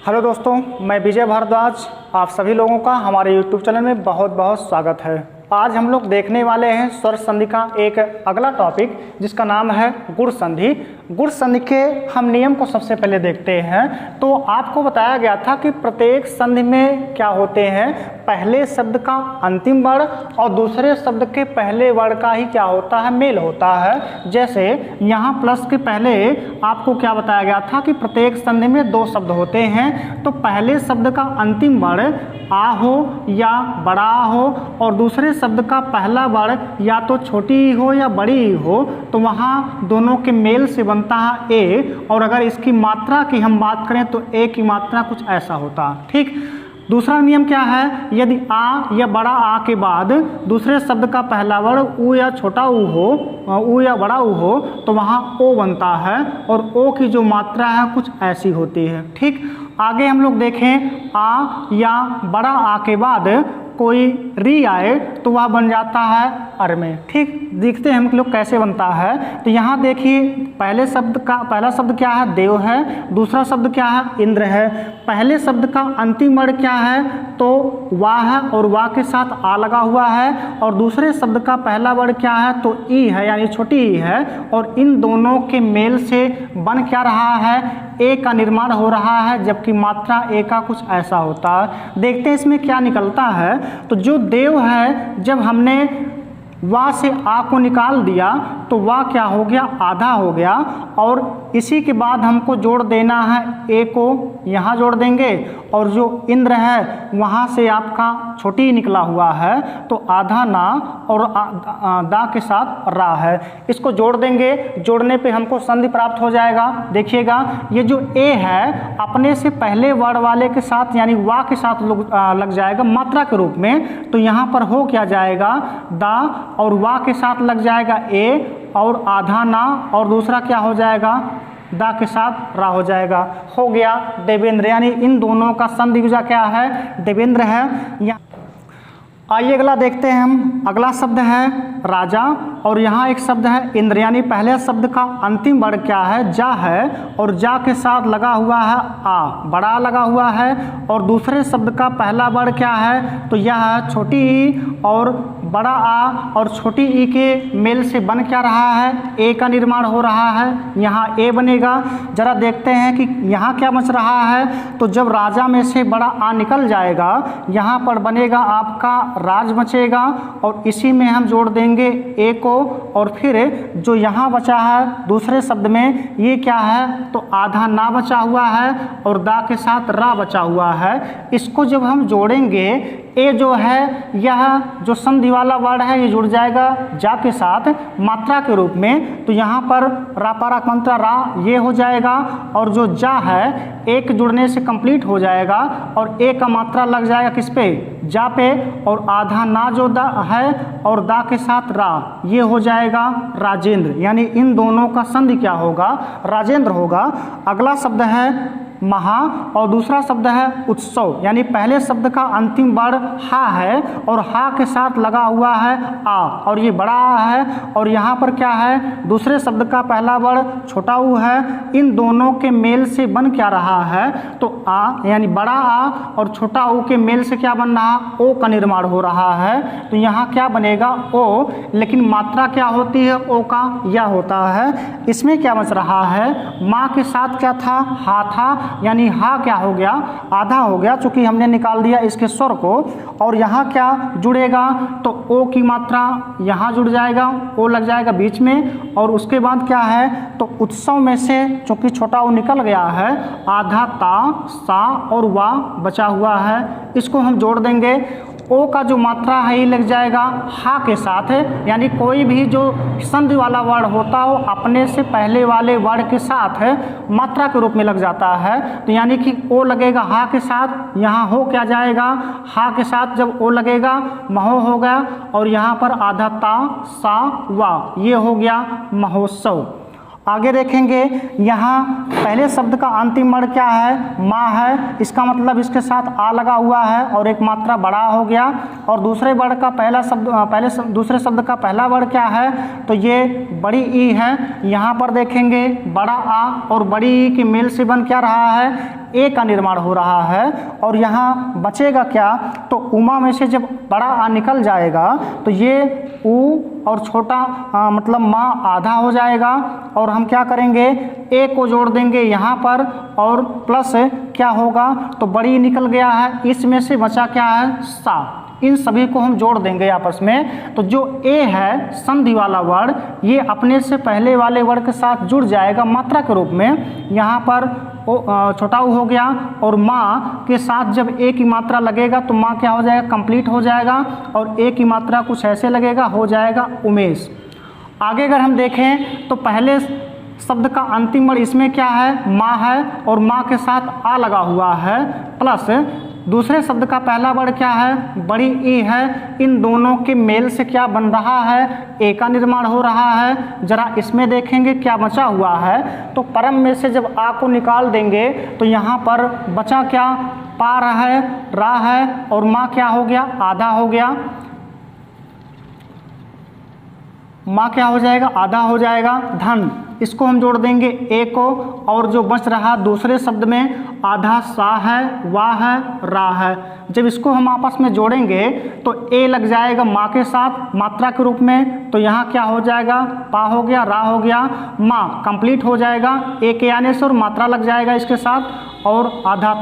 Hello दोस्तों, मैं विजय भारद्वाज। आप सभी लोगों का हमारे YouTube चैनल में बहुत बहुत स्वागत है। आज हम लोग देखने वाले हैं स्वर संधि का एक अगला टॉपिक, जिसका नाम है गुण संधि। गुण संधि के हम नियम को सबसे पहले देखते हैं। तो आपको बताया गया था कि प्रत्येक संधि में क्या होते हैं, पहले शब्द का अंतिम वर्ण और दूसरे शब्द के पहले वर्ण का ही क्या होता है, मेल होता है। जैसे यहाँ प्लस के पहले आपको क्या बताया गया था कि प्रत्येक संधि में दो शब्द होते हैं। तो पहले शब्द का अंतिम वर्ण आ हो या बड़ा आ हो और दूसरे शब्द का पहला वर्ण या तो छोटी ही हो या बड़ी ही हो, तो वहाँ दोनों के मेल से बनता है ए। और अगर इसकी मात्रा की हम बात करें तो ए की मात्रा कुछ ऐसा होता है। ठीक। दूसरा नियम क्या है, यदि आ या बड़ा आ के बाद दूसरे शब्द का पहला वर्ण ऊ या छोटा ऊ हो, ऊ या बड़ा ऊ हो, तो वहाँ ओ बनता है और ओ की जो मात्रा है कुछ ऐसी होती है। ठीक। आगे हम लोग देखें, आ या बड़ा आ के बाद कोई री आए तो वह बन जाता है अर में। ठीक। देखते हैं हम लोग कैसे बनता है। तो यहाँ देखिए, पहला शब्द क्या है, देव है। दूसरा शब्द क्या है, इंद्र है। पहले शब्द का अंतिम वर्ण क्या है, तो वाह है और वाह के साथ आ लगा हुआ है। और दूसरे शब्द का पहला वर्ण क्या है, तो ई है, यानी छोटी ई है। और इन दोनों के मेल से बन क्या रहा है, ए का निर्माण हो रहा है, जबकि मात्रा ए का कुछ ऐसा होता है। देखते हैं इसमें क्या निकलता है। तो जो देव है, जब हमने वाह से आ को निकाल दिया तो वाह क्या हो गया, आधा हो गया। और इसी के बाद हमको जोड़ देना है, ए को यहाँ जोड़ देंगे और जो इंद्र है वहाँ से आपका छोटी निकला हुआ है, तो आधा ना और दा के साथ रा है, इसको जोड़ देंगे। जोड़ने पे हमको संधि प्राप्त हो जाएगा। देखिएगा, ये जो ए है अपने से पहले वर्ण वाले के साथ यानी वाह के साथ लग जाएगा मात्रा के रूप में। तो यहाँ पर हो क्या जाएगा, दा और वाह के साथ लग जाएगा ए और आधा ना और दूसरा क्या हो जाएगा, दा के साथ रा हो जाएगा। हो गया देवेंद्र, यानी इन दोनों का संधि क्या है, देवेंद्र है। यहाँ आइए अगला देखते हैं हम। अगला शब्द है राजा और यहाँ एक शब्द है इंद्र, यानी पहले शब्द का अंतिम वर्ण क्या है, जा है। और जा के साथ लगा हुआ है आ, बड़ा लगा हुआ है। और दूसरे शब्द का पहला वर्ण क्या है, तो यह है छोटी ई और बड़ा आ और छोटी ई के मेल से बन क्या रहा है, ए का निर्माण हो रहा है। यहाँ ए बनेगा। जरा देखते हैं कि यहाँ क्या बच रहा है। तो जब राजा में से बड़ा आ निकल जाएगा, यहाँ पर बनेगा आपका राज बचेगा और इसी में हम जोड़ देंगे ए को। और फिर जो यहाँ बचा है दूसरे शब्द में, ये क्या है, तो आधा ना बचा हुआ है और दा के साथ रा बचा हुआ है। इसको जब हम जोड़ेंगे, ए जो है यह जो संधि वाला वर्ण है ये जुड़ जाएगा जा के साथ मात्रा के रूप में। तो यहाँ पर रा पारा मंत्रा रा ये हो जाएगा और जो जा है एक जुड़ने से कंप्लीट हो जाएगा और ए का मात्रा लग जाएगा किस पे, जा पे। और आधा ना जो दा है और दा के साथ रा, ये हो जाएगा राजेंद्र, यानी इन दोनों का संधि क्या होगा, राजेंद्र होगा। अगला शब्द है महा और दूसरा शब्द है उत्सव, यानी पहले शब्द का अंतिम वर्ण हा है और हा के साथ लगा हुआ है आ और ये बड़ा आ है। और यहाँ पर क्या है, दूसरे शब्द का पहला वर्ण छोटा ऊ है। इन दोनों के मेल से बन क्या रहा है, तो आ यानी बड़ा आ और छोटा ऊ के मेल से क्या बन रहा, ओ का निर्माण हो रहा है। तो यहाँ क्या बनेगा, ओ, लेकिन मात्रा क्या होती है, ओ का या होता है। इसमें क्या बच रहा है, माँ के साथ क्या था, हा था, यानी हा क्या हो गया, आधा हो गया, चूंकि हमने निकाल दिया इसके स्वर को। और यहाँ क्या जुड़ेगा, तो ओ की मात्रा यहाँ जुड़ जाएगा, ओ लग जाएगा बीच में। और उसके बाद क्या है, तो उत्सव में से चूंकि छोटा ओ निकल गया है, आधा ता सा और वा बचा हुआ है, इसको हम जोड़ देंगे। ओ का जो मात्रा है ये लग जाएगा हा के साथ है, यानी कोई भी जो संधि वाला वर्ण होता हो अपने से पहले वाले वर्ण के साथ है मात्रा के रूप में लग जाता है। तो यानी कि ओ लगेगा हा के साथ, यहाँ हो क्या जाएगा, हा के साथ जब ओ लगेगा महो हो गया। और यहाँ पर आधा ता सा वा, ये हो गया महोत्सव। आगे देखेंगे, यहाँ पहले शब्द का अंतिम वर्ण क्या है, माँ है, इसका मतलब इसके साथ आ लगा हुआ है और एक मात्रा बड़ा हो गया। और दूसरे वर्ण का दूसरे शब्द का पहला वर्ण क्या है, तो ये बड़ी ई है। यहाँ पर देखेंगे बड़ा आ और बड़ी ई के मेल से बन क्या रहा है, ए का निर्माण हो रहा है। और यहाँ बचेगा क्या, तो उमा में से जब बड़ा आ निकल जाएगा तो ये उ और छोटा मतलब माँ आधा हो जाएगा। और हम क्या करेंगे, ए को जोड़ देंगे यहाँ पर और प्लस क्या होगा, तो बड़ी निकल गया है, इसमें से बचा क्या है, सा। इन सभी को हम जोड़ देंगे आपस में। तो जो ए है संधि वाला वर्ड, ये अपने से पहले वाले वर्ड के साथ जुड़ जाएगा मात्रा के रूप में। यहाँ पर छोटा ऊ हो गया और माँ के साथ जब ए की मात्रा लगेगा तो माँ क्या हो जाएगा, कंप्लीट हो जाएगा। और ए की मात्रा कुछ ऐसे लगेगा, हो जाएगा उमेश। आगे अगर हम देखें तो पहले शब्द का अंतिम वर्ड इसमें क्या है, माँ है और माँ के साथ आ लगा हुआ है, प्लस दूसरे शब्द का पहला वर्ड क्या है, बड़ी ई है। इन दोनों के मेल से क्या बन रहा है, ए का निर्माण हो रहा है। जरा इसमें देखेंगे क्या बचा हुआ है, तो परम में से जब आ को निकाल देंगे तो यहाँ पर बचा क्या, पार है, रा है और माँ क्या हो गया, आधा हो गया। माँ क्या हो जाएगा, आधा हो जाएगा। धन, इसको हम जोड़ देंगे ए को, और जो बच रहा दूसरे शब्द में आधा सा है, वाह है, रा है। जब इसको हम आपस में जोड़ेंगे तो ए लग जाएगा माँ के साथ मात्रा के रूप में, तो यहाँ क्या हो जाएगा, पा हो गया, रा हो गया, माँ कंप्लीट हो जाएगा ए के आने से और मात्रा लग जाएगा इसके साथ, और आधा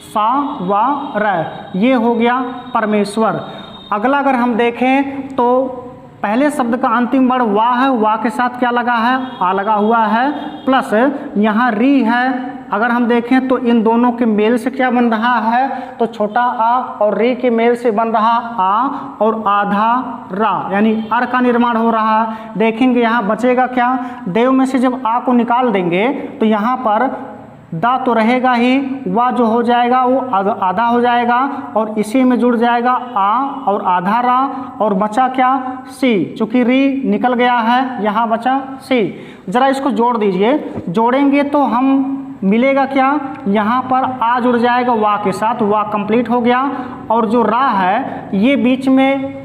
सा, वा, र, ये हो गया परमेश्वर। अगला अगर हम देखें तो पहले शब्द का अंतिम वर्ड वाह है, वाह के साथ क्या लगा है, आ लगा हुआ है, प्लस यहाँ री है। अगर हम देखें तो इन दोनों के मेल से क्या बन रहा है, तो छोटा आ और री के मेल से बन रहा आ और आधा रा, यानी अर का निर्माण हो रहा है। देखेंगे यहाँ बचेगा क्या, देव में से जब आ को निकाल देंगे तो यहाँ पर दा तो रहेगा ही, वा जो हो जाएगा वो आधा हो जाएगा और इसी में जुड़ जाएगा आ और आधा रा, और बचा क्या, सी। चूंकि री निकल गया है यहाँ बचा सी। जरा इसको जोड़ दीजिए, जोड़ेंगे तो हम मिलेगा क्या, यहाँ पर आ जुड़ जाएगा वा के साथ, वा कंप्लीट हो गया। और जो रा है ये बीच में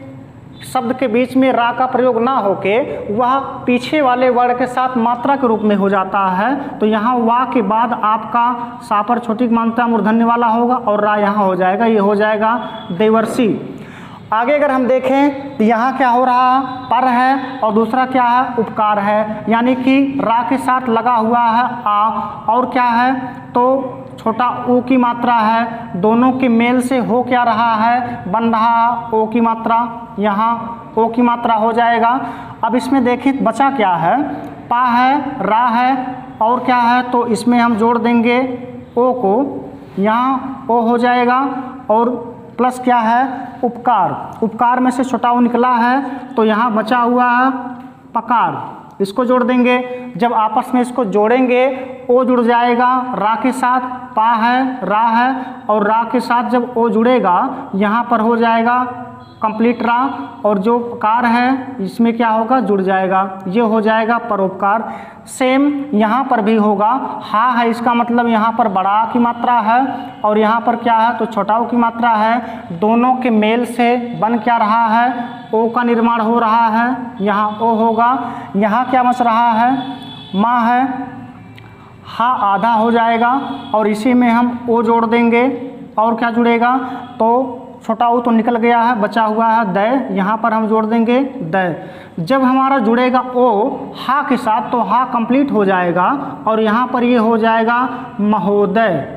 शब्द के बीच में रा का प्रयोग ना होके वह पीछे वाले वर्ड के साथ मात्रा के रूप में हो जाता है। तो यहाँ वा के बाद आपका सा पर छोटी मात्रा मूर्धन्य वाला होगा और रा यहाँ हो जाएगा, ये हो जाएगा देवर्षि। आगे अगर हम देखें तो यहाँ क्या हो रहा, पर है और दूसरा क्या है, उपकार है, यानी कि रा के साथ लगा हुआ है आ, और क्या है तो छोटा ओ की मात्रा है। दोनों के मेल से हो क्या रहा है, बन रहा ओ की मात्रा, यहाँ ओ की मात्रा हो जाएगा। अब इसमें देखें बचा क्या है, पा है, रा है और क्या है, तो इसमें हम जोड़ देंगे ओ को, यहाँ ओ हो जाएगा और प्लस क्या है, उपकार। उपकार में से छोटा ओ निकला है तो यहाँ बचा हुआ है पकार, इसको जोड़ देंगे। जब आपस में इसको जोड़ेंगे ओ जुड़ जाएगा रा के साथ, पा है, रा है और रा के साथ जब ओ जुड़ेगा यहाँ पर हो जाएगा कंप्लीट रा, और जो कार है इसमें क्या होगा, जुड़ जाएगा, ये हो जाएगा परोपकार। सेम यहाँ पर भी होगा, हा है इसका मतलब यहाँ पर बड़ा की मात्रा है और यहाँ पर क्या है तो छोटाओं की मात्रा है। दोनों के मेल से बन क्या रहा है, ओ का निर्माण हो रहा है, यहाँ ओ होगा। यहाँ क्या बच रहा है, माँ है, हा आधा हो जाएगा और इसी में हम ओ जोड़ देंगे और क्या जुड़ेगा, तो छोटा ओ तो निकल गया है, बचा हुआ है द, यहाँ पर हम जोड़ देंगे द। जब हमारा जुड़ेगा ओ हा के साथ तो हा कंप्लीट हो जाएगा और यहाँ पर ये हो जाएगा महोदय,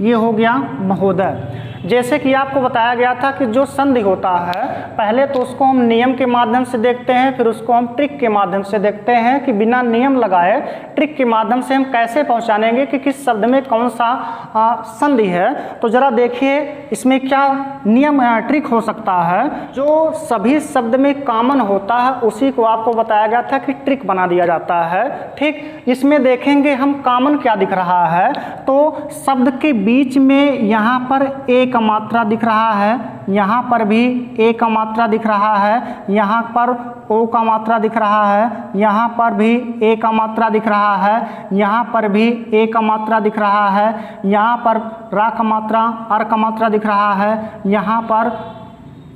ये हो गया महोदय। जैसे कि आपको बताया गया था कि जो संधि होता है पहले तो उसको हम नियम के माध्यम से देखते हैं, फिर उसको हम ट्रिक के माध्यम से देखते हैं कि बिना नियम लगाए ट्रिक के माध्यम से हम कैसे पहचानेंगे कि किस शब्द में कौन सा संधि है। तो जरा देखिए इसमें क्या नियम ट्रिक हो सकता है। जो सभी शब्द में कॉमन होता है उसी को आपको बताया गया था कि ट्रिक बना दिया जाता है। ठीक, इसमें देखेंगे हम कॉमन क्या दिख रहा है, तो शब्द के बीच में यहाँ पर ए का मात्रा दिख रहा है, यहाँ पर भी ए का मात्रा दिख रहा है, यहाँ पर ओ का मात्रा दिख रहा है, यहाँ पर भी ए का मात्रा दिख रहा है, यहाँ पर भी ए का मात्रा दिख रहा है, यहाँ पर रा का मात्रा, अर का मात्रा दिख रहा है, यहाँ पर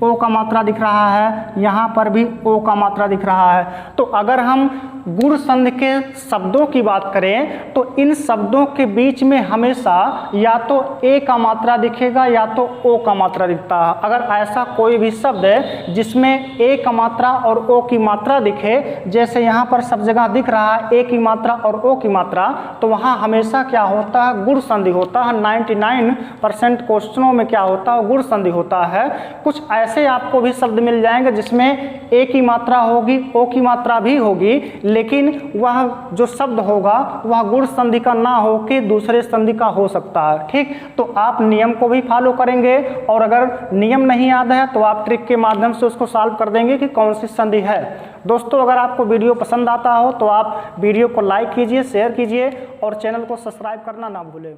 ओ का मात्रा दिख रहा है, यहाँ पर भी ओ का मात्रा दिख रहा है। तो अगर हम गुण संधि के शब्दों की बात करें तो इन शब्दों के बीच में हमेशा या तो ए का मात्रा दिखेगा या तो ओ का मात्रा दिखता है। अगर ऐसा कोई भी शब्द है जिसमें ए का मात्रा और ओ की मात्रा दिखे, जैसे यहाँ पर सब जगह दिख रहा है ए की मात्रा और ओ की मात्रा, तो वहाँ हमेशा क्या होता है, गुण संधि होता है। 99% क्वेश्चनों में क्या होता है, गुण संधि होता है। कुछ ऐसे आपको भी शब्द मिल जाएंगे जिसमें ए की मात्रा होगी, ओ की मात्रा भी होगी, लेकिन वह जो शब्द होगा वह गुण संधि का ना हो के दूसरे संधि का हो सकता है। ठीक, तो आप नियम को भी फॉलो करेंगे और अगर नियम नहीं याद है तो आप ट्रिक के माध्यम से उसको सॉल्व कर देंगे कि कौन सी संधि है। दोस्तों, अगर आपको वीडियो पसंद आता हो तो आप वीडियो को लाइक कीजिए, शेयर कीजिए और चैनल को सब्सक्राइब करना ना भूलें।